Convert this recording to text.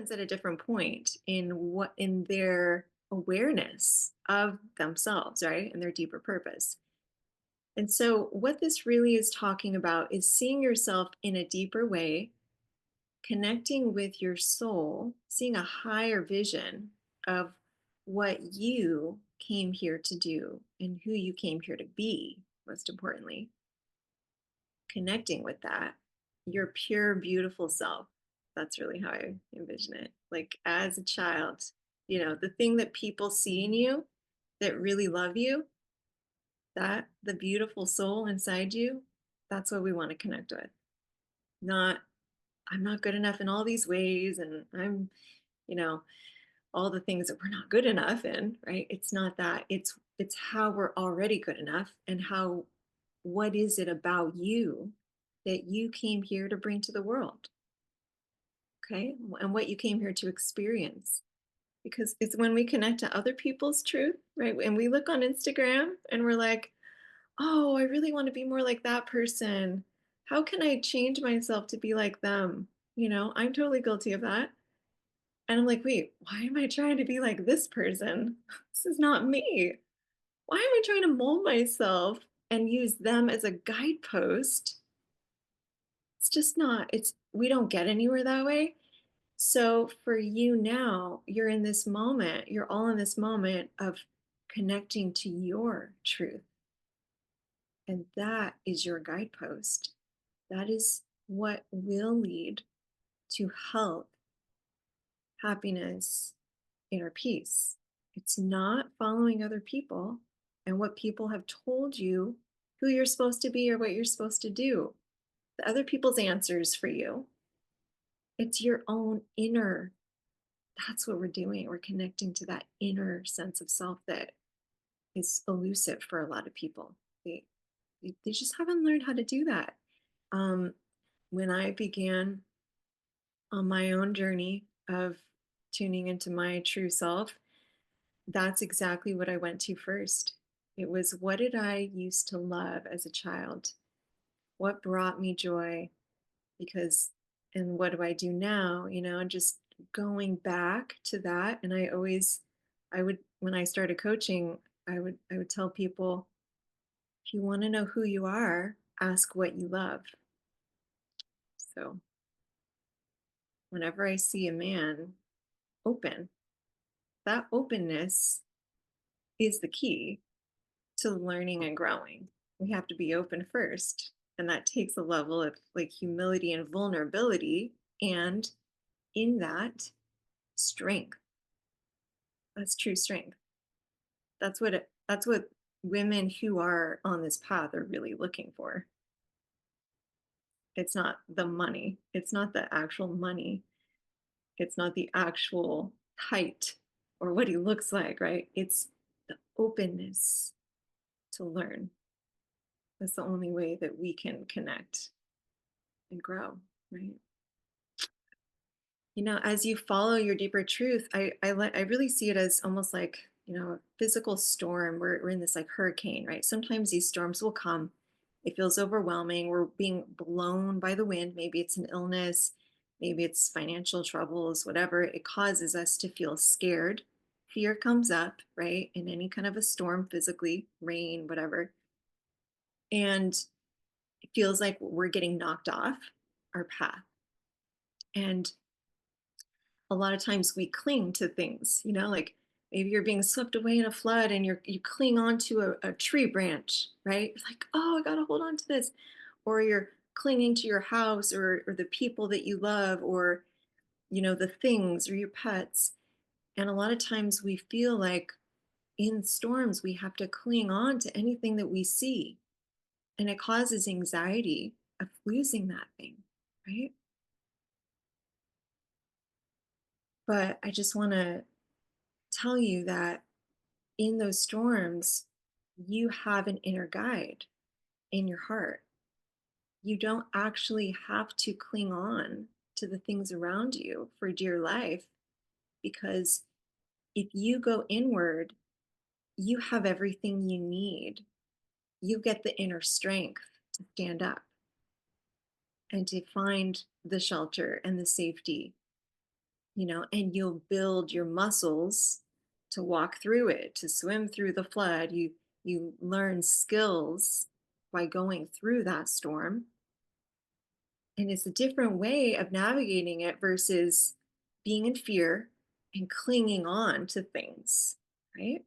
Everyone's at a different point in their awareness of themselves, right? And their deeper purpose. And so what this really is talking about is seeing yourself in a deeper way, connecting with your soul, seeing a higher vision of what you came here to do and who you came here to be, most importantly, connecting with that, your pure, beautiful self. That's really how I envision it. Like as a child, the thing that people see in you that really love you, that the beautiful soul inside you, that's what we want to connect with. Not, I'm not good enough in all these ways, and you know, all the things that we're not good enough in, right? It's not that. It's how we're already good enough and how what is it about you that you came here to bring to the world, okay? And what you came here to experience. Because it's when we connect to other people's truth, right? And we look on Instagram and we're like, oh, I really want to be more like that person. How can I change myself to be like them? I'm totally guilty of that. And I'm like, wait, why am I trying to be like this person? This is not me. Why am I trying to mold myself and use them as a guidepost? It's just not, we don't get anywhere that way. So for you now, you're in this moment, you're all in this moment of connecting to your truth. And that is your guidepost. That is what will lead to health, happiness, inner peace. It's not following other people and what people have told you who you're supposed to be or what you're supposed to do. The other people's answers for you. It's your own inner. That's what we're doing. We're connecting to that inner sense of self that is elusive for a lot of people. They just haven't learned how to do that. Um, when I began on my own journey of tuning into my true self, that's exactly what I went to first. It was, what did I used to love as a child? What brought me joy? Because, and what do I do now? Just going back to that. And I would, when I started coaching, I would tell people, if you want to know who you are, ask what you love. So whenever I see a man open, that openness is the key to learning and growing. We have to be open first. And that takes a level of like humility and vulnerability. And in that, strength. That's true strength. That's what women who are on this path are really looking for. It's not the money. It's not the actual money. It's not the actual height or what he looks like, right? It's the openness to learn. That's the only way that we can connect and grow, right? As you follow your deeper truth, I really see it as almost like, a physical storm. We're in this like hurricane, right? Sometimes these storms will come. It feels overwhelming. We're being blown by the wind. Maybe it's an illness, maybe it's financial troubles, whatever. It causes us to feel scared. Fear comes up, right? In any kind of a storm, physically, rain, whatever. And it feels like we're getting knocked off our path. And a lot of times we cling to things, like maybe you're being swept away in a flood and you cling onto a tree branch, right? Like, oh, I gotta hold on to this. Or you're clinging to your house or the people that you love, or the things or your pets. And a lot of times we feel like in storms we have to cling on to anything that we see. And it causes anxiety of losing that thing, right? But I just want to tell you that in those storms, you have an inner guide in your heart. You don't actually have to cling on to the things around you for dear life, because if you go inward, you have everything you need. You get the inner strength to stand up and to find the shelter and the safety and you'll build your muscles to walk through it, to swim through the flood. You learn skills by going through that storm. And it's a different way of navigating it versus being in fear and clinging on to things, right?